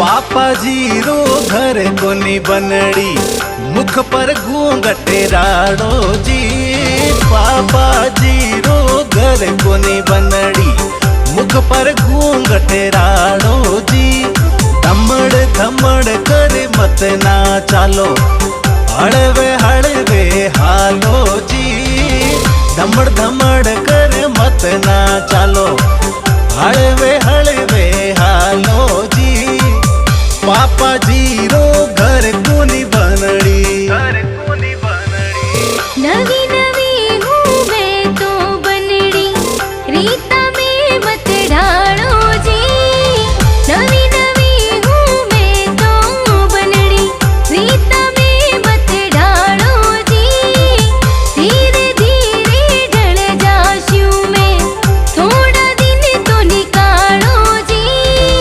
पापाजी रो घर कोनी बनड़ी, मुख पर घूंघटे राड़ो जी। पापाजी रो घर कोनी बनड़ी, मुख पर घूंघटे राड़ो जी। धमड़ धमड़ करे मत ना चालो, हड़वे हड़वे हालो जी। धमड़ धमड़ करे मत ना चालो, हड़वे हड़वे हालो।